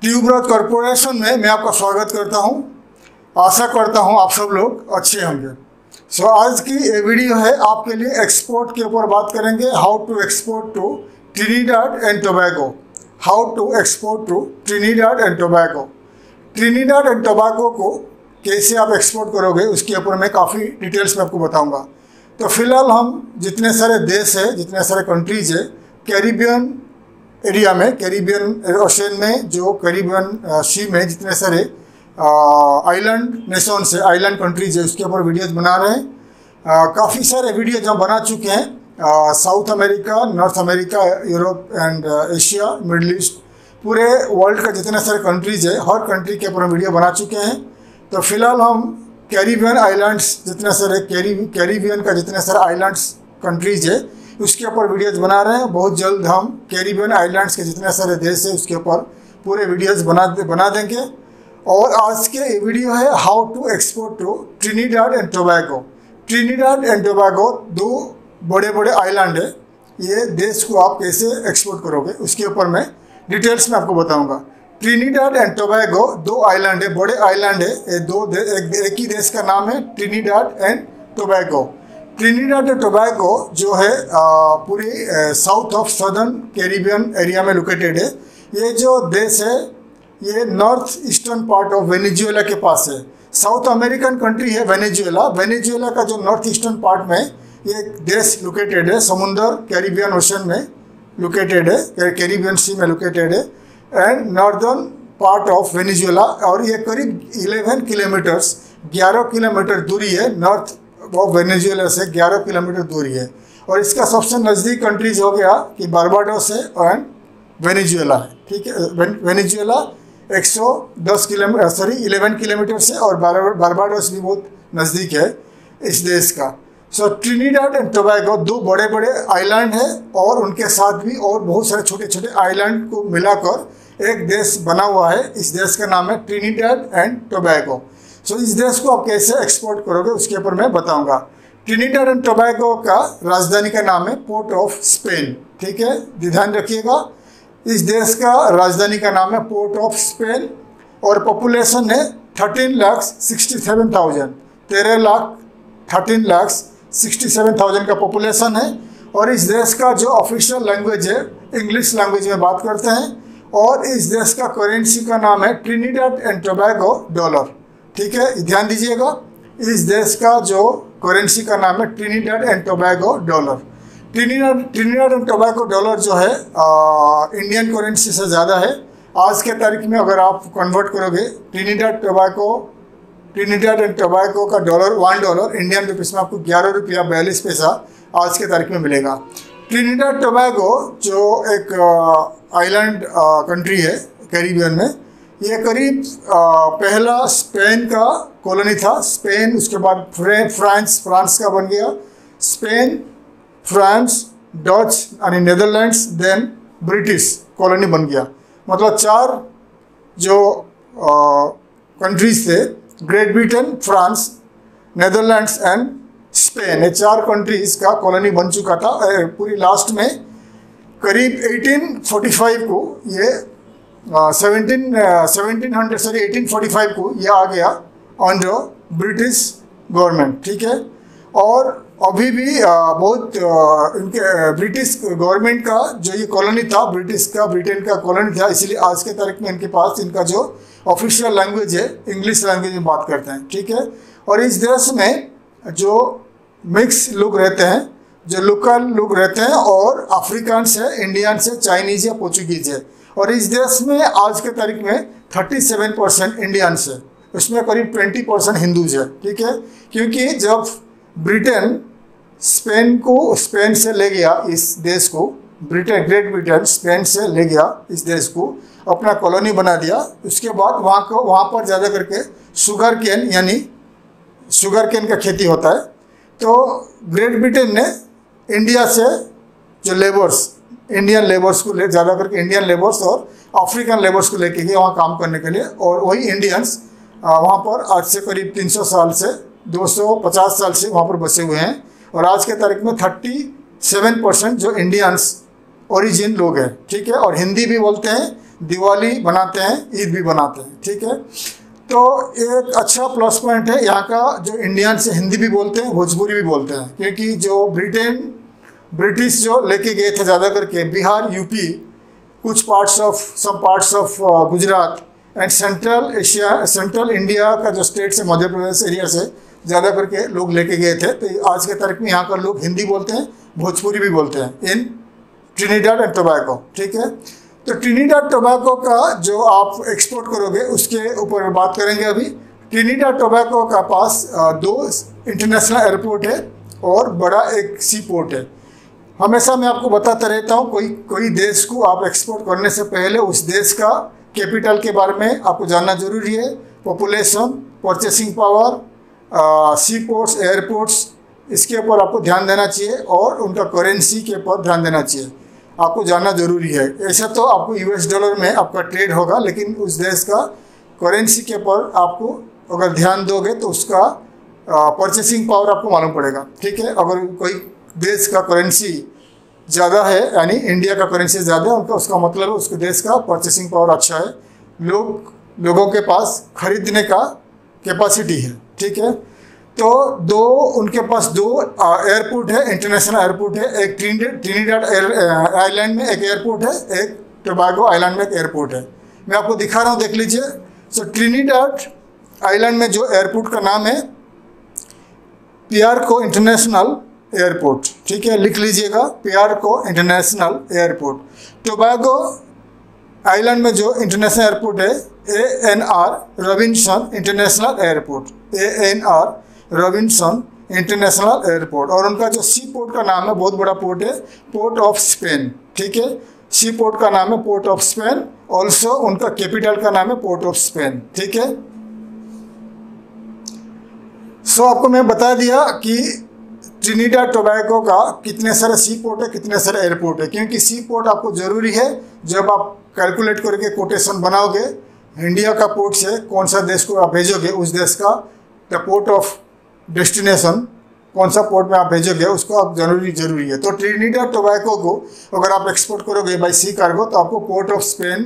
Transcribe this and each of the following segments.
ट्यूबरॉथ corporation में मैं आपका स्वागत करता हूं। आशा करता हूं आप सब लोग अच्छे होंगे। आज की ये वीडियो है आपके लिए एक्सपोर्ट के ऊपर बात करेंगे। How to export to Trinidad and Tobago. How to export to Trinidad and Tobago. Trinidad and Tobago को कैसे आप एक्सपोर्ट करोगे उसके ऊपर मैं काफ़ी डिटेल्स में आपको बताऊंगा। तो फिलहाल हम जितने सारे देश है, जितने सारे कंट्रीज है कैरिबियन एरिया में, कैरिबियन ओशन में, जो कैरिबियन सी में जितने सारे आइलैंड नेशंस है, आइलैंड कंट्रीज है, उसके ऊपर वीडियोज बना रहे हैं। काफ़ी सारे वीडियोज हम बना चुके हैं। South America, north America, Europe and Asia, middle east, पूरे वर्ल्ड का जितने सारे कंट्रीज है हर कंट्री के ऊपर हम वीडियो बना चुके हैं। तो फिलहाल हम कैरिबियन आइलैंड्स, जितने सारे कैरिबियन का जितने सारे आइलैंड्स कंट्रीज है उसके ऊपर वीडियोज़ बना रहे हैं। बहुत जल्द हम कैरिबियन आइलैंड्स के जितने सारे देश है उसके ऊपर पूरे वीडियोज़ बना देंगे। और आज के ये वीडियो है how to export to Trinidad and Tobago. Trinidad and Tobago दो बड़े बड़े आइलैंड है। ये देश को आप कैसे एक्सपोर्ट करोगे उसके ऊपर मैं डिटेल्स में आपको बताऊँगा। ट्रिनिडाड एंड टोबैगो दो आइलैंड है, बड़े आइलैंड है। ये एक ही देश का नाम है Trinidad and Tobago. Trinidad and Tobago जो है पूरी south of southern Caribbean area में लोकेटेड है। ये जो देश है ये north eastern part of Venezuela के पास है। साउथ अमेरिकन कंट्री है वेनेजुएला। वेनेजुएला का जो नॉर्थ ईस्टर्न पार्ट में ये देश लोकेटेड है, समुंदर कैरिबियन ओशन में लोकेटेड है, कैरिबियन सी में लोकेटेड है and northern part of Venezuela. और ये करीब 11 किलोमीटर्स 11 किलोमीटर दूरी है, नॉर्थ ऑफ वेनेजुएला से 11 किलोमीटर दूरी है। और इसका सबसे नज़दीक कंट्रीज हो गया कि बारबाडोस है एंड वेनेजुएला है। ठीक है, वेनेजुएला 110 किलोमीटर 11 किलोमीटर से, और बारबाडोस भी बहुत नज़दीक है इस देश का। सो ट्रिनिडाड एंड टोबैगो दो बड़े बड़े आइलैंड है और उनके साथ भी और बहुत सारे छोटे छोटे आइलैंड को मिलाकर एक देश बना हुआ है। इस देश का नाम है ट्रिनिडाड एंड टोबैगो। इस देश को आप कैसे एक्सपोर्ट करोगे उसके ऊपर मैं बताऊंगा। ट्रिनिडाड एंड टोबैगो का राजधानी का नाम है पोर्ट ऑफ स्पेन। ठीक है, ध्यान रखिएगा, इस देश का राजधानी का नाम है पोर्ट ऑफ स्पेन। और पॉपुलेशन है 13,67,000 13,67,000 का पॉपुलेशन है। और इस देश का जो ऑफिशियल लैंग्वेज है इंग्लिश लैंग्वेज में बात करते हैं। और इस देश का करेंसी का नाम है ट्रिनिडाड एंड टोबैगो डॉलर। ठीक है, ध्यान दीजिएगा, इस देश का जो करेंसी का नाम है Trinidad and Tobago dollar. Trinidad and Tobago dollar जो है इंडियन करेंसी से ज़्यादा है। आज के तारीख में अगर आप कन्वर्ट करोगे ट्रिनिडाड एंड टोबैगो का डॉलर $1 इंडियन रुपीस में आपको 11 रुपया 42 पैसा आज के तारीख में मिलेगा। ट्रिनिडाड टोबैगो जो एक आइलैंड कंट्री है कैरिबियन में, ये करीब पहला स्पेन का कॉलोनी था। स्पेन, उसके बाद फ्रांस का बन गया। स्पेन, फ्रांस, डच यानी नेदरलैंड्स, देन ब्रिटिश कॉलोनी बन गया। मतलब 4 जो कंट्रीज थे, great Britain, France, Netherlands and Spain, ये 4 कंट्रीज का कॉलोनी बन चुका था। पूरी लास्ट में करीब 1845 को ये 1845 को यह आ गया अंडर ब्रिटिश गवर्नमेंट। ठीक है, और अभी भी बहुत इनके ब्रिटिश गवर्नमेंट का जो ये कॉलोनी था, ब्रिटेन का कॉलोनी था, इसलिए आज के तारीख में इनके पास इनका जो ऑफिशियल लैंग्वेज है इंग्लिश लैंग्वेज में बात करते हैं। ठीक है, और इस देश में जो मिक्स लोग रहते हैं, जो लोकल लोग रहते हैं, और अफ्रीकन्स है, इंडियंस है, चाइनीज है, पोर्चुगीज है। और इस देश में आज के तारीख में 37% इंडियंस है, उसमें करीब 20% हिंदूज है। ठीक है, क्योंकि जब ब्रिटेन स्पेन से ले गया इस देश को, ग्रेट ब्रिटेन स्पेन से ले गया इस देश को, अपना कॉलोनी बना दिया। उसके बाद वहाँ पर ज़्यादा करके शुगर केन का खेती होता है। तो ग्रेट ब्रिटेन ने इंडिया से जो इंडियन लेबर्स को ज़्यादा करके इंडियन लेबर्स और अफ्रीकन लेबर्स को लेके गए वहाँ काम करने के लिए। और वही इंडियंस वहाँ पर आज से करीब 300 साल से 250 साल से वहाँ पर बसे हुए हैं। और आज के तारीख में 37% जो इंडियंस ओरिजिन लोग हैं। ठीक है, और हिंदी भी बोलते हैं दिवाली मनाते हैं, ईद भी मनाते हैं, ठीक है। तो एक अच्छा प्लस पॉइंट है यहाँ का, जो इंडियन से हिंदी भी बोलते हैं, भोजपुरी भी बोलते हैं, क्योंकि जो ब्रिटिश जो लेके गए थे ज़्यादा करके बिहार, यूपी, कुछ some parts of Gujarat and central India का जो स्टेट से, मध्य प्रदेश एरिया से ज़्यादा करके लोग लेके गए थे। तो आज के तारीख में यहाँ का लोग हिंदी बोलते हैं, भोजपुरी भी बोलते हैं इन ट्रिनिडाड एंड टोबैगो, ठीक है। तो ट्रिनिडाड टोबैगो का जो आप एक्सपोर्ट करोगे उसके ऊपर बात करेंगे अभी। ट्रिनिडाड टोबैगो का पास 2 इंटरनेशनल एयरपोर्ट है और बड़ा एक सी पोर्ट है। हमेशा मैं आपको बताता रहता हूँ, कोई देश को आप एक्सपोर्ट करने से पहले उस देश का कैपिटल के बारे में आपको जानना जरूरी है, पॉपुलेशन, परचेसिंग पावर, सी पोर्ट्स, एयरपोर्ट्स, इसके ऊपर आपको ध्यान देना चाहिए और उनका करेंसी के ऊपर ध्यान देना चाहिए, आपको जानना जरूरी है। ऐसा तो आपको US डॉलर में आपका ट्रेड होगा, लेकिन उस देश का करेंसी के ऊपर आपको अगर ध्यान दोगे तो उसका परचेसिंग पावर आपको मालूम पड़ेगा, ठीक है। अगर कोई देश का करेंसी ज़्यादा है, यानी इंडिया का करेंसी ज़्यादा है, उसका मतलब है उसके देश का परचेसिंग पावर अच्छा है, लोगों के पास खरीदने का कैपेसिटी है, ठीक है। तो उनके पास 2 एयरपोर्ट है, इंटरनेशनल एयरपोर्ट है। एक ट्रिनिडाड आइलैंड में एक एयरपोर्ट है, एक टोबैगो आइलैंड में एक एयरपोर्ट है। मैं आपको दिखा रहा हूँ, देख लीजिए। सो ट्रिनिडाड आइलैंड में जो एयरपोर्ट का नाम है पियारको इंटरनेशनल एयरपोर्ट, ठीक है, लिख लीजिएगा, पियारको इंटरनेशनल एयरपोर्ट। टोबैगो आइलैंड में जो इंटरनेशनल एयरपोर्ट है ANR Robinson international airport, ANR Robinson international airport. और उनका जो सी पोर्ट का नाम है, बहुत बड़ा पोर्ट है, पोर्ट ऑफ स्पेन, ठीक है। सी पोर्ट का नाम है पोर्ट ऑफ स्पेन, ऑल्सो उनका कैपिटल का नाम है पोर्ट ऑफ स्पेन, ठीक है। सो आपको मैं बता दिया कि ट्रिनिडाड टोबैगो का कितने सारे सी पोर्ट है, कितने सारे एयरपोर्ट है, क्योंकि सी पोर्ट आपको ज़रूरी है जब आप कैलकुलेट करके कोटेशन बनाओगे। इंडिया का पोर्ट से कौन सा देश को आप भेजोगे, उस देश का द पोर्ट ऑफ डेस्टिनेशन, कौन सा पोर्ट में आप भेजोगे, उसको आप जरूरी है। तो ट्रिनिडाड टोबैगो को अगर आप एक्सपोर्ट करोगे बाई सी कार्गो, तो आपको पोर्ट ऑफ स्पेन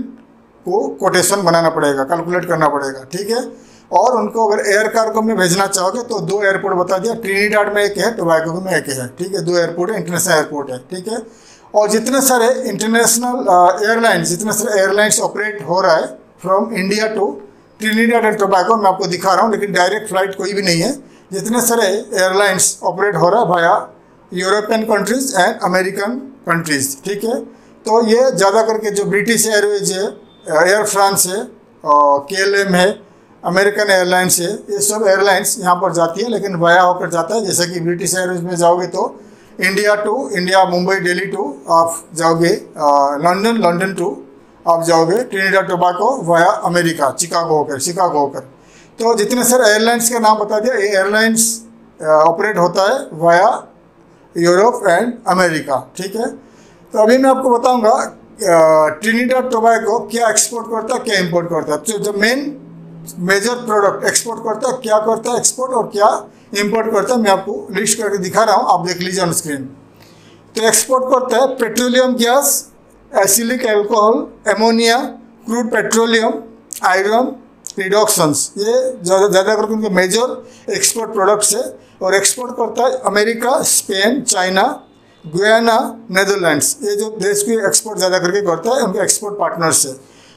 को कोटेशन बनाना पड़ेगा, कैलकुलेट करना पड़ेगा, ठीक है। और उनको अगर एयर कार्गो में भेजना चाहोगे तो 2 एयरपोर्ट बता दिया, ट्रिनिडाड में एक है, टोबैगो में एक है, ठीक है। 2 एयरपोर्ट है, इंटरनेशनल एयरपोर्ट है, ठीक है। और जितने सारे इंटरनेशनल एयरलाइंस, जितने सारे एयरलाइंस ऑपरेट हो रहा है from India to Trinidad and Tobago, मैं आपको दिखा रहा हूँ, लेकिन डायरेक्ट फ्लाइट कोई भी नहीं है। जितने सारे एयरलाइंस ऑपरेट हो रहा है भाया European countries and American countries, ठीक है। तो ये ज़्यादा करके जो ब्रिटिश एयरवेज है, एयर फ्रांस है, KLM है, अमेरिकन एयरलाइंस है, ये सब एयरलाइंस यहाँ पर जाती है, लेकिन वाया होकर जाता है। जैसे कि ब्रिटिश एयरवेज में जाओगे तो इंडिया मुंबई, दिल्ली टू आप जाओगे, लंदन टू आप जाओगे, Trinidad Tobago via America, Chicago होकर। तो जितने सारे एयरलाइंस का नाम बता दिया, ये एयरलाइंस ऑपरेट होता है वाया यूरोप एंड अमेरिका, ठीक है। तो अभी मैं आपको बताऊंगा ट्रिनिडाड टोबैगो क्या एक्सपोर्ट करता है, क्या इंपोर्ट करता है। तो जो मेजर प्रोडक्ट एक्सपोर्ट करता है, क्या करता है एक्सपोर्ट और क्या इंपोर्ट करता है, मैं आपको लिस्ट करके दिखा रहा हूँ, आप देख लीजिए ऑन स्क्रीन। तो एक्सपोर्ट करता है petroleum gas, acyclic alcohol, ammonia, crude petroleum, iron, reductions, ये ज़्यादा करके उनके मेजर एक्सपोर्ट प्रोडक्ट्स है। और एक्सपोर्ट करता है America, Spain, China, Guyana, Netherlands, ये जो देश की एक्सपोर्ट ज़्यादा करके करता है, उनके एक्सपोर्ट पार्टनर्स है।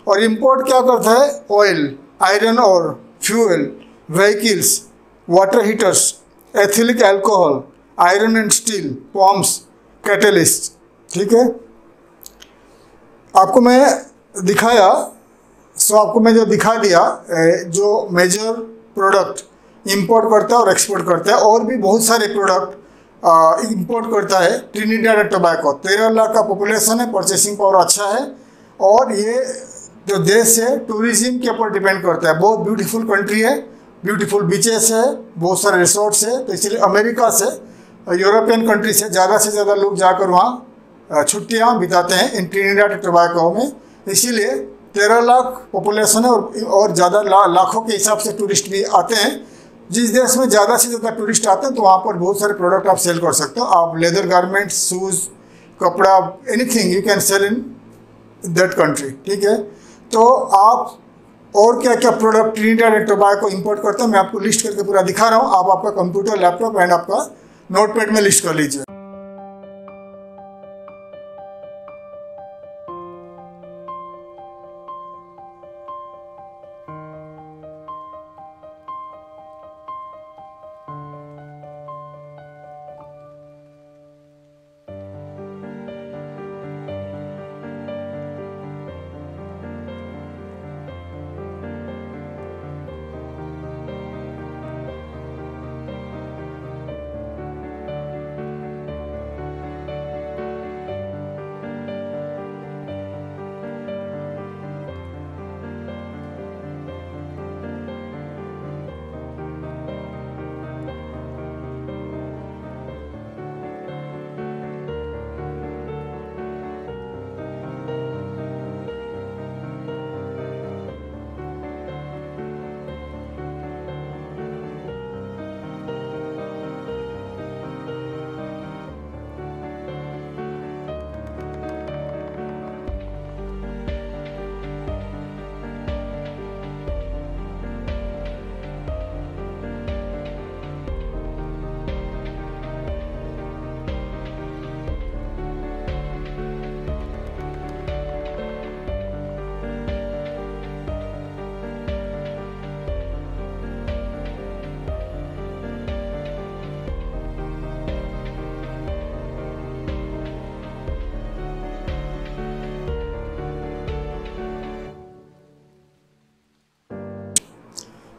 और इंपोर्ट क्या करता है, ऑयल, आयरन और fuel, vehicles, water heaters, ethylic alcohol, iron and steel, pumps, catalyst, ठीक है। आपको मैं दिखाया, आपको मैं जो दिखा दिया, जो मेजर प्रोडक्ट इंपोर्ट करता है और एक्सपोर्ट करता है, और भी बहुत सारे प्रोडक्ट इंपोर्ट करता है ट्रिनिडाड एंड टोबैगो। 13 लाख का पॉपुलेशन है, परचेसिंग पावर अच्छा है, और ये जो देश है टूरिज्म के ऊपर डिपेंड करता है। बहुत ब्यूटीफुल कंट्री है, ब्यूटीफुल बीचेस है, बहुत सारे रिसोर्ट्स है। तो इसलिए अमेरिका से, यूरोपियन कंट्री से ज़्यादा लोग जाकर वहाँ छुट्टियाँ बिताते हैं इन ट्रिनिडाड एंड टोबैगो में। इसीलिए 13 लाख पॉपुलेशन है, और ज़्यादा लाखों के हिसाब से टूरिस्ट भी आते हैं। जिस देश में ज़्यादा से ज़्यादा टूरिस्ट आते हैं तो वहाँ पर बहुत सारे प्रोडक्ट आप सेल कर सकते हो। आप लेदर गारमेंट्स, शूज़, कपड़ा, anything you can sell in that country, ठीक है। तो आप और क्या क्या product Trinidad and Tobago import करते हैं मैं आपको लिस्ट करके पूरा दिखा रहा हूँ। आप आपका कंप्यूटर, लैपटॉप एंड आपका नोटपैड में लिस्ट कर लीजिए।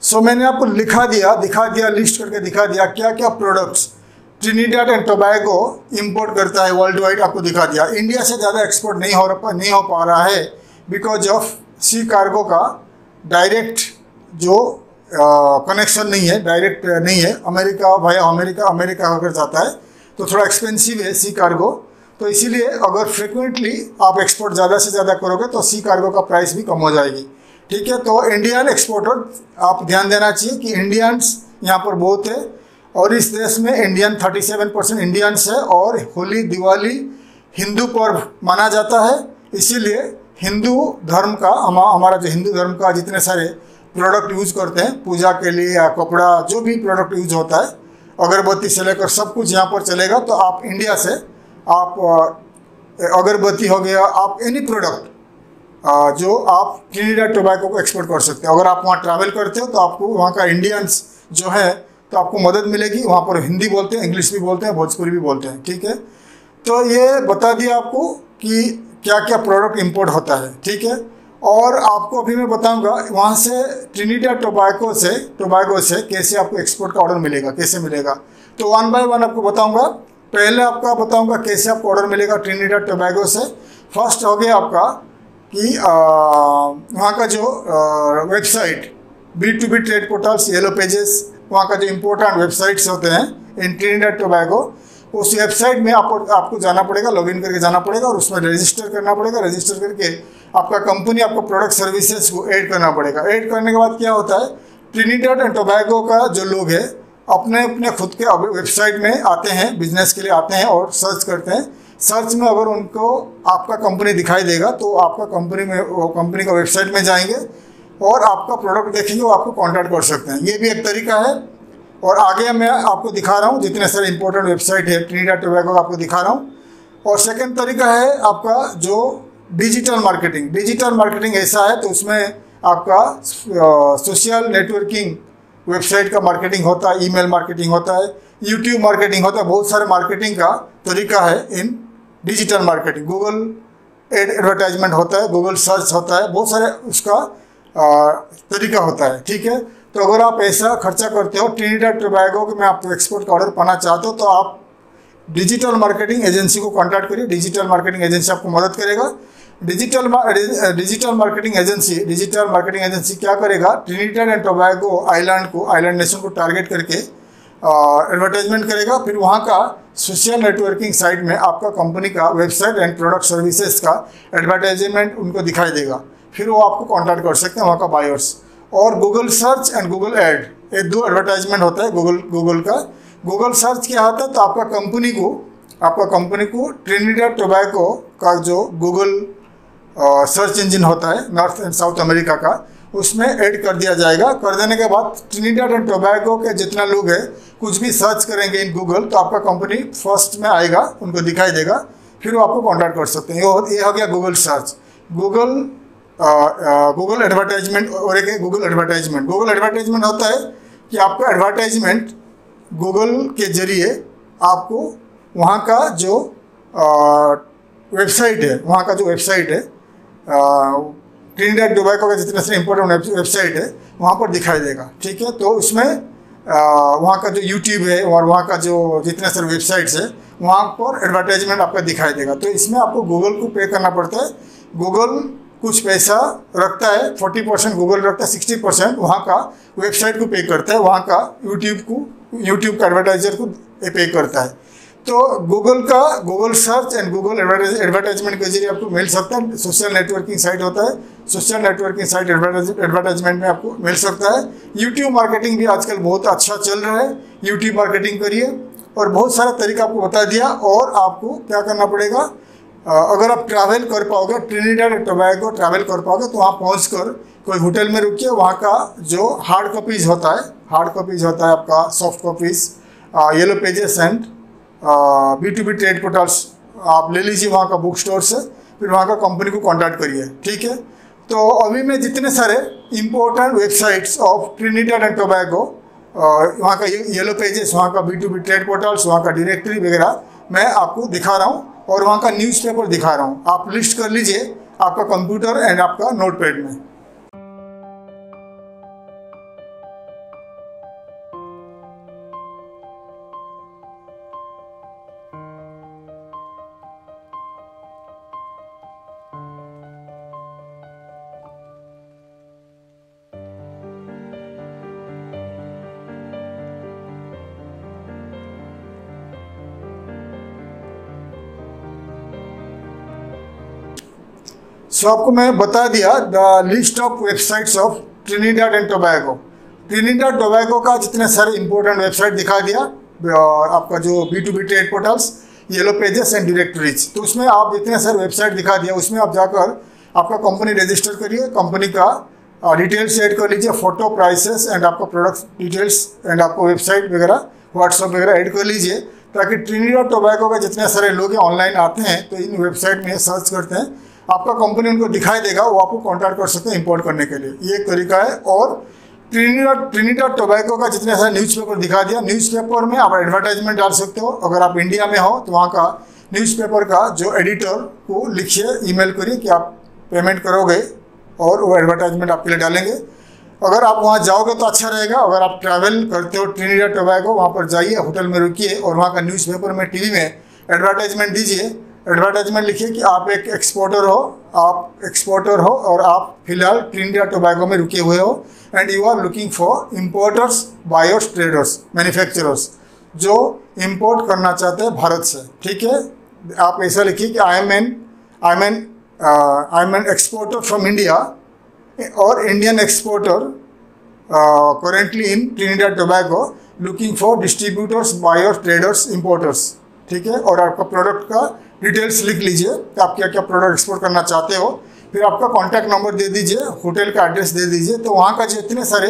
सो मैंने आपको दिखा दिया दिखा दिया लिस्ट करके दिखा दिया क्या क्या products Trinidad and Tobago import करता है वर्ल्ड वाइड, आपको दिखा दिया। इंडिया से ज़्यादा एक्सपोर्ट नहीं हो पा रहा है बिकॉज ऑफ सी कार्गो का डायरेक्ट जो कनेक्शन नहीं है, डायरेक्ट नहीं है। अमेरिका अगर जाता है तो थोड़ा एक्सपेंसिव है सी कार्गो, तो इसीलिए अगर फ्रिक्वेंटली आप एक्सपोर्ट ज़्यादा से ज़्यादा करोगे तो सी कार्गो का प्राइस भी कम हो जाएगी। ठीक है, तो इंडियन एक्सपोर्टर आप ध्यान देना चाहिए कि इंडियंस यहाँ पर बहुत है और इस देश में इंडियन 37% इंडियंस है और होली दिवाली हिंदू पर्व माना जाता है। इसीलिए हिंदू धर्म का हमारा जो हिंदू धर्म का जितने सारे प्रोडक्ट यूज़ करते हैं पूजा के लिए या कपड़ा जो भी प्रोडक्ट यूज होता है, अगरबत्ती से लेकर सब कुछ यहाँ पर चलेगा। तो आप इंडिया से आप अगरबत्ती हो गया, आप एनी प्रोडक्ट जो आप ट्रिनिडाड टोबैगो को एक्सपोर्ट कर सकते हो। अगर आप वहाँ ट्रैवल करते हो तो आपको वहाँ का इंडियंस जो है तो आपको मदद मिलेगी। वहाँ पर हिंदी बोलते हैं, इंग्लिश भी बोलते हैं, भोजपुरी भी बोलते हैं। ठीक है, तो ये बता दिया आपको कि क्या क्या प्रोडक्ट इंपोर्ट होता है। ठीक है, और आपको अभी मैं बताऊंगा वहाँ से ट्रिनिडाड टोबैगो से कैसे आपको एक्सपोर्ट का ऑर्डर मिलेगा, कैसे मिलेगा। तो वन बाय वन आपको बताऊंगा। पहले आपका बताऊंगा कैसे आपको ऑर्डर मिलेगा ट्रिनिडाड टोबैगो से। फर्स्ट हो गया आपका कि वहाँ का जो website B2B trade portals, yellow pages, वहाँ का जो इम्पोर्टेंट वेबसाइट्स होते हैं इन ट्रिनिडाड टोबैगो, उस वेबसाइट में आपको जाना पड़ेगा, लॉगिन करके जाना पड़ेगा और उसमें रजिस्टर करना पड़ेगा। रजिस्टर करके आपका कंपनी आपको प्रोडक्ट सर्विसेज को ऐड करना पड़ेगा। ऐड करने के बाद क्या होता है, ट्रिनिडाड एंड टोबैगो का जो लोग हैं अपने खुद के वेबसाइट में आते हैं, बिजनेस के लिए आते हैं और सर्च करते हैं। सर्च में अगर उनको आपका कंपनी दिखाई देगा तो आपका कंपनी का वेबसाइट में जाएंगे और आपका प्रोडक्ट देखेंगे, वो आपको कॉन्टैक्ट कर सकते हैं। ये भी एक तरीका है। और आगे मैं आपको दिखा रहा हूँ जितने सारे इंपॉर्टेंट वेबसाइट है ट्रिनिडाड टोबैगो का आपको दिखा रहा हूँ। और सेकंड तरीका है आपका जो डिजिटल मार्केटिंग ऐसा है तो उसमें आपका सोशल नेटवर्किंग वेबसाइट का मार्केटिंग होता है, ईमेल मार्केटिंग होता है, यूट्यूब मार्केटिंग होता है। बहुत सारे मार्केटिंग का तरीका है इन डिजिटल मार्केटिंग। गूगल एडवर्टाइजमेंट होता है, गूगल सर्च होता है, बहुत सारे उसका तरीका होता है। ठीक है, तो अगर आप ऐसा खर्चा करते हो ट्रिनिडाड टोबैगो कि मैं आपको एक्सपोर्ट का ऑर्डर पाना चाहते हो तो आप डिजिटल मार्केटिंग एजेंसी को कांटेक्ट करिए। डिजिटल मार्केटिंग एजेंसी आपको मदद करेगा। डिजिटल मार्केटिंग एजेंसी क्या करेगा, Trinidad and Tobago island nation को टारगेट करके एडवर्टाइजमेंट करेगा। फिर वहाँ का सोशल नेटवर्किंग साइट में आपका कंपनी का वेबसाइट एंड प्रोडक्ट सर्विसेज का एडवर्टाइजमेंट उनको दिखाई देगा। फिर वो आपको कांटेक्ट कर सकते हैं वहाँ का बायर्स। और Google search and Google ad, ये दो एडवर्टाइजमेंट होता है गूगल का। गूगल सर्च क्या होता है, तो आपका कंपनी को ट्रिनिडाड टोबैगो का जो गूगल सर्च इंजन होता है नॉर्थ एंड साउथ अमेरिका का, उसमें ऐड कर दिया जाएगा। कर देने के बाद ट्रिनिडाड एंड टोबैगो के जितना लोग हैं कुछ भी सर्च करेंगे इन गूगल तो आपका कंपनी फर्स्ट में आएगा, उनको दिखाई देगा, फिर वो आपको कॉन्टैक्ट कर सकते हैं। ये हो गया गूगल सर्च। गूगल एडवर्टाइजमेंट और एक गूगल एडवर्टाइजमेंट। गूगल एडवर्टाइजमेंट होता है कि आपका एडवर्टाइजमेंट गूगल के जरिए आपको वहाँ का जो वेबसाइट है, ट्रिनिडाड टोबैगो का जितने से इम्पोर्टेंट वेबसाइट है वहाँ पर दिखाई देगा। ठीक है, तो उसमें वहाँ का जो यूट्यूब है और वहाँ का जो जितने सारे वेबसाइट्स है वहाँ पर एडवर्टाइजमेंट आपका दिखाई देगा। तो इसमें आपको गूगल को पे करना पड़ता है। गूगल कुछ पैसा रखता है, 40% गूगल रखता है, 60% वहाँ का वेबसाइट को पे करता है, वहाँ का यूट्यूब का एडवर्टाइजर को पे करता है। तो Google search and Google advertisement के जरिए आपको मिल सकता है। सोशल नेटवर्किंग साइट होता है, सोशल नेटवर्किंग साइट एडवर्टाइजमेंट में आपको मिल सकता है। यूट्यूब मार्केटिंग भी आजकल बहुत अच्छा चल रहा है, यूट्यूब मार्केटिंग करिए। और बहुत सारा तरीका आपको बता दिया। और आपको क्या करना पड़ेगा, अगर आप ट्रैवल कर पाओगे, ट्रिनिडाड एंड टोबैगो ट्रैवल कर पाओगे तो वहाँ पहुँच कर कोई होटल में रुकिए। वहाँ का जो हार्ड कॉपीज़ होता है आपका soft copies, yellow pages and B2B trade portals आप ले लीजिए वहाँ का बुक स्टोर से, फिर वहाँ का कंपनी को कांटेक्ट करिए। ठीक है, तो अभी मैं जितने सारे important websites of Trinidad and Tobago, वहाँ का येलो पेजेस, वहाँ का B2B ट्रेड पोर्टल्स, वहाँ का डायरेक्टरी वगैरह मैं आपको दिखा रहा हूँ और वहाँ का न्यूज़पेपर दिखा रहा हूँ। आप लिस्ट कर लीजिए आपका कंप्यूटर एंड आपका नोटपैड में। सो आपको मैं बता दिया the list of websites of Trinidad and Tobago. Trinidad Tobago का जितने सारे इंपॉर्टेंट वेबसाइट दिखा दिया, और आपका जो B2B trade portals, yellow pages and directories, तो उसमें आप जितने सारे वेबसाइट दिखा दिया उसमें आप जाकर आपका कंपनी रजिस्टर करिए, कंपनी का डिटेल्स ऐड कर लीजिए, फोटो, प्राइसेस एंड आपका प्रोडक्ट डिटेल्स एंड आपको वेबसाइट वगैरह, व्हाट्सअप वगैरह ऐड कर लीजिए, ताकि ट्रिनिडाड टोबैगो का जितने सारे लोग ऑनलाइन आते हैं तो इन वेबसाइट में सर्च करते हैं, आपका कंपनी उनको दिखाई देगा, वो आपको कॉन्टैक्ट कर सकते हैं इंपोर्ट करने के लिए। ये एक तरीका है। और ट्रिनिडाड टोबैगो का जितने सारे न्यूज़पेपर दिखा दिया, न्यूज़पेपर में आप एडवर्टाइजमेंट डाल सकते हो। अगर आप इंडिया में हो तो वहाँ का न्यूज़पेपर का जो एडिटर को लिखिए, ईमेल करिए कि आप पेमेंट करोगे और वो एडवर्टाइजमेंट आपके लिए डालेंगे। अगर आप वहाँ जाओगे तो अच्छा रहेगा। अगर आप ट्रैवल करते हो ट्रिनिडाड टोबैगो, वहाँ पर जाइए, होटल में रुकिए और वहाँ का न्यूज़पेपर में, टीवी में एडवर्टाइजमेंट दीजिए। एडवर्टाइजमेंट लिखिए कि आप एक एक्सपोर्टर हो और आप फिलहाल ट्रिनिडाड टोबैगो में रुके हुए हो and you are looking for importers, buyers, traders, manufacturers जो इंपोर्ट करना चाहते हैं भारत से। ठीक है, आप ऐसा लिखिए कि I am an exporter from India और Indian exporter currently in Trinidad Tobago looking for distributors, buyers, traders, importers. ठीक है, और आपका प्रोडक्ट का डिटेल्स लिख लीजिए कि आप क्या क्या प्रोडक्ट एक्सपोर्ट करना चाहते हो, फिर आपका कॉन्टैक्ट नंबर दे दीजिए, होटल का एड्रेस दे दीजिए। तो वहाँ का जो इतने सारे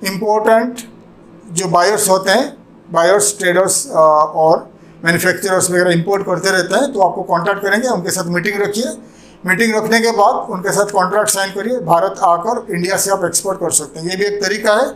इम्पोर्टेंट जो बायर्स होते हैं, बायर्स, ट्रेडर्स और मैन्युफैक्चरर्स वगैरह इंपोर्ट करते रहते हैं, तो आपको कॉन्टैक्ट करेंगे, उनके साथ मीटिंग रखिए। मीटिंग रखने के बाद उनके साथ कॉन्ट्रैक्ट साइन करिए, भारत आकर इंडिया से आप एक्सपोर्ट कर सकते हैं। ये भी एक तरीका है।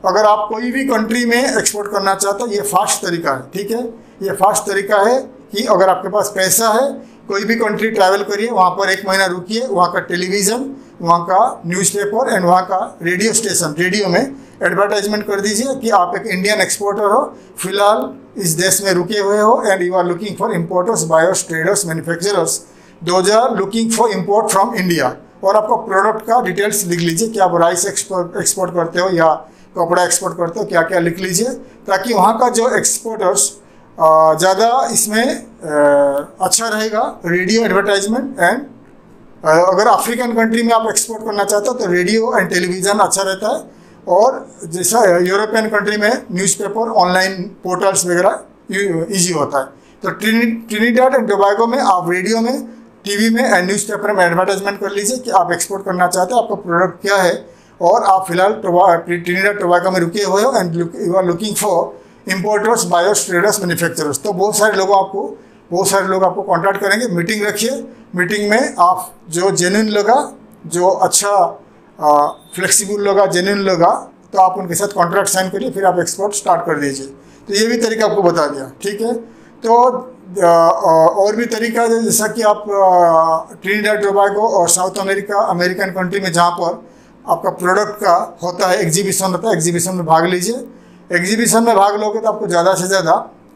अगर आप कोई भी कंट्री में एक्सपोर्ट करना चाहते हो, ये फास्ट तरीका है। ठीक है, ये फास्ट तरीका है कि अगर आपके पास पैसा है, कोई भी कंट्री ट्रैवल करिए, वहाँ पर 1 महीना रुकिए, वहाँ का टेलीविज़न, वहाँ का न्यूज़पेपर एंड वहाँ का रेडियो स्टेशन, रेडियो में एडवर्टाइजमेंट कर दीजिए कि आप एक इंडियन एक्सपोर्टर हो, फिलहाल इस देश में रुके हुए हो and you are looking for importers, buyers, traders, manufacturers, those are looking for import from India. और आपका प्रोडक्ट का डिटेल्स लिख लीजिए कि आप राइस एक्सपोर्ट करते हो या कपड़ा एक्सपोर्ट करते हो, क्या क्या लिख लीजिए, ताकि वहाँ का जो एक्सपोर्टर्स ज़्यादा इसमें अच्छा रहेगा रेडियो एडवर्टाइजमेंट। एंड अगर अफ्रीकन कंट्री में आप एक्सपोर्ट करना चाहते हो तो रेडियो एंड टेलीविज़न अच्छा रहता है। और जैसा यूरोपियन कंट्री में न्यूज़पेपर, ऑनलाइन पोर्टल्स वगैरह ईजी होता है। तो ट्रिनिडाड एंड टोबैगो में आप रेडियो में टीवी में एंड न्यूज़पेपर में एडवर्टाइजमेंट कर लीजिए कि आप एक्सपोर्ट करना चाहते हैं, आपका प्रोडक्ट क्या है, और आप फिलहाल ट्रिनिडाड टोबैगो में रुके हुए हो and you are looking for importers, buyers, traders, manufacturers. तो बहुत सारे लोग आपको कॉन्टैक्ट करेंगे। मीटिंग रखिए, मीटिंग में आप जो जेन्युइन लगा, जो अच्छा फ्लेक्सिबल लगा, जेन्युइन लगा, तो आप उनके साथ कॉन्ट्रैक्ट साइन करिए, फिर आप एक्सपोर्ट स्टार्ट कर दीजिए। तो ये भी तरीका आपको बता दिया, ठीक है। तो और भी तरीका है, जैसा कि आप ट्रिनिडाड टोबैगो और साउथ अमेरिकन कंट्री में जहाँ पर आपका प्रोडक्ट का होता है, एग्जीबिशन होता है, एग्जीबिशन में भाग लीजिए। एग्जीबिशन में भाग लोगे तो आपको ज़्यादा से ज़्यादा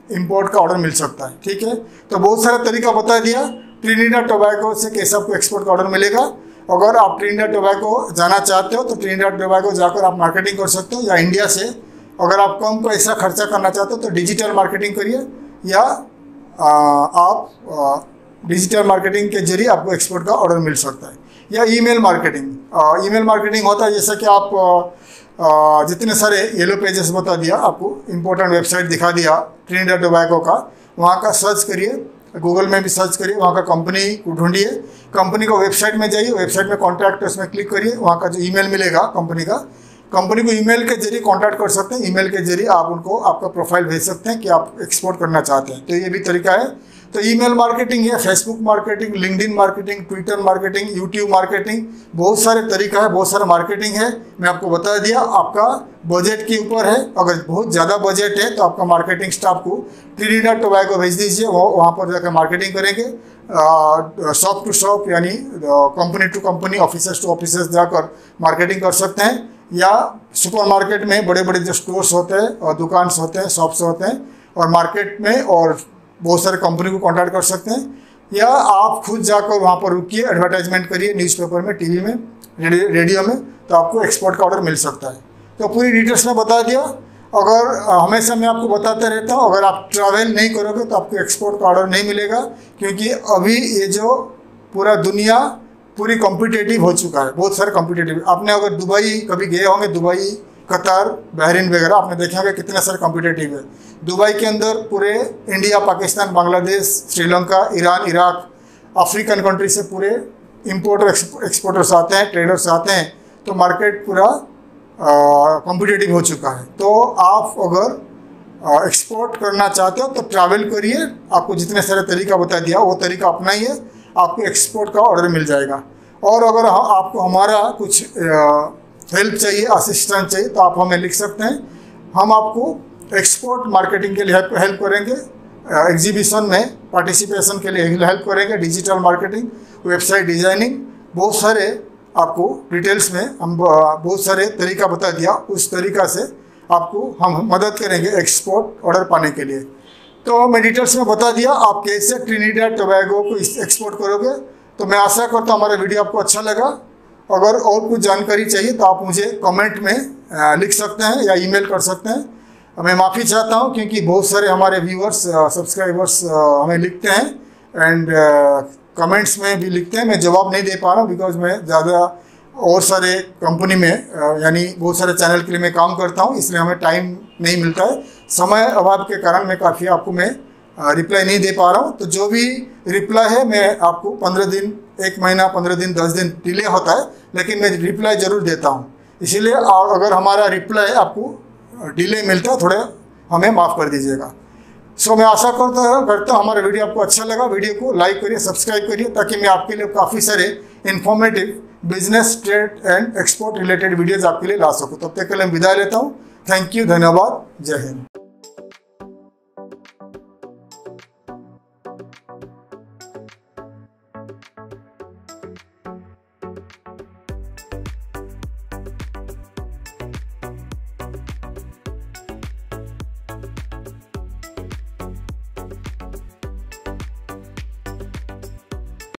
इंपोर्ट का ऑर्डर मिल सकता है, ठीक है। तो बहुत सारा तरीका बता दिया ट्रिनिडाड टोबैगो से कैसे आपको एक्सपोर्ट का ऑर्डर मिलेगा। अगर आप ट्रिनिडाड टोबैगो जाना चाहते हो तो ट्रिनिडाड टोबैगो जाकर आप मार्केटिंग कर सकते हो, या इंडिया से अगर आप कम पैसा खर्चा करना चाहते हो तो डिजिटल मार्केटिंग करिए, या आप डिजिटल मार्केटिंग के जरिए आपको एक्सपोर्ट का ऑर्डर मिल सकता है। या ईमेल मार्केटिंग होता है, जैसा कि आप जितने सारे येलो पेजेस बता दिया, आपको इम्पोर्टेंट वेबसाइट दिखा दिया ट्रिनिडाड टोबैगो का, वहाँ का सर्च करिए, गूगल में भी सर्च करिए, वहाँ का कंपनी को ढूंढिए, कंपनी को वेबसाइट में जाइए, वेबसाइट में कॉन्टैक्ट उसमें क्लिक करिए, वहाँ का जो ईमेल मिलेगा कंपनी को ईमेल के जरिए कांटेक्ट कर सकते हैं। ईमेल के जरिए आप उनको आपका प्रोफाइल भेज सकते हैं कि आप एक्सपोर्ट करना चाहते हैं। तो ये भी तरीका है। तो ईमेल मार्केटिंग है, Facebook marketing, LinkedIn marketing, Twitter marketing, YouTube marketing, बहुत सारे तरीका है, बहुत सारा मार्केटिंग है। मैं आपको बता दिया, आपका बजट के ऊपर है। अगर बहुत ज़्यादा बजट है तो आपका मार्केटिंग स्टाफ को ट्रिनिडाड टोबैगो भेज दीजिए, वो वहाँ पर जाकर मार्केटिंग करेंगे। शॉप टू शॉप यानी company to company, officers to officers जाकर मार्केटिंग कर सकते हैं, या सुपरमार्केट में बड़े बड़े जो स्टोर्स होते हैं और दुकान होते हैं, शॉप्स होते हैं, और मार्केट में और बहुत सारे कंपनी को कांटेक्ट कर सकते हैं, या आप खुद जाकर वहाँ पर रुकिए, एडवर्टाइजमेंट करिए न्यूज़पेपर में, टीवी में, रेडियो में, तो आपको एक्सपोर्ट का ऑर्डर मिल सकता है। तो पूरी डिटेल्स में बता दिया। अगर हमेशा मैं आपको बताते रहता हूँ, अगर आप ट्रैवल नहीं करोगे तो आपको एक्सपोर्ट का ऑर्डर नहीं मिलेगा, क्योंकि अभी ये जो पूरा दुनिया पूरी कॉम्पिटिटिव हो चुका है, बहुत सारे कॉम्पिटिटिव। आपने अगर दुबई कभी गए होंगे, दुबई, कतार, बहरीन वगैरह, आपने देखे होंगे कितने सारे कॉम्पिटिटिव है। दुबई के अंदर पूरे India, Pakistan, Bangladesh, Sri Lanka, Iran, Iraq, African country से पूरे इम्पोर्टर एक्सपोर्टर्स आते हैं, ट्रेडर्स आते हैं। तो मार्केट पूरा कॉम्पिटिटिव हो चुका है। तो आप अगर एक्सपोर्ट करना चाहते हो तो ट्रैवल करिए, आपको जितने सारे तरीका बता दिया वो तरीका अपनाइए, आपको एक्सपोर्ट का ऑर्डर मिल जाएगा। और अगर आपको हमारा कुछ हेल्प चाहिए, असिस्टेंस चाहिए, तो आप हमें लिख सकते हैं। हम आपको एक्सपोर्ट मार्केटिंग के लिए हेल्प करेंगे, एग्जीबिशन में पार्टिसिपेशन के लिए हेल्प करेंगे, डिजिटल मार्केटिंग, वेबसाइट डिज़ाइनिंग, बहुत सारे आपको डिटेल्स में हम बहुत सारे तरीका बता दिया। उस तरीका से आपको हम मदद करेंगे एक्सपोर्ट ऑर्डर पाने के लिए। तो मैं डिटेल्स में बता दिया आप कैसे ट्रिनिडाड टोबैगो को एक्सपोर्ट करोगे। तो मैं आशा करता हूँ हमारा वीडियो आपको अच्छा लगा। अगर और कुछ जानकारी चाहिए तो आप मुझे कमेंट में लिख सकते हैं या ईमेल कर सकते हैं। मैं माफ़ी चाहता हूँ क्योंकि बहुत सारे हमारे व्यूअर्स, सब्सक्राइबर्स हमें लिखते हैं एंड कमेंट्स में भी लिखते हैं। मैं जवाब नहीं दे पा रहा हूँ बिकॉज मैं ज़्यादा और सारे कंपनी में यानी बहुत सारे चैनल के लिए मैं काम करता हूँ, इसलिए हमें टाइम नहीं मिलता है। समय अभाव के कारण मैं काफ़ी आपको मैं रिप्लाई नहीं दे पा रहा हूँ। तो जो भी रिप्लाई है मैं आपको 15 दिन, 1 महीना, 15 दिन, 10 दिन डिले होता है, लेकिन मैं रिप्लाई ज़रूर देता हूँ। इसीलिए अगर हमारा रिप्लाई आपको डिले मिलता है, थोड़े हमें माफ़ कर दीजिएगा। सो मैं आशा करता हूँ हमारा वीडियो आपको अच्छा लगा। वीडियो को लाइक करिए, सब्सक्राइब करिए, ताकि मैं आपके लिए काफ़ी सारे informative business, trade and export related videos आपके लिए ला सकूँ। तब तक के लिए मैं विदाई लेता हूँ। थैंक यू, धन्यवाद, जय हिंद।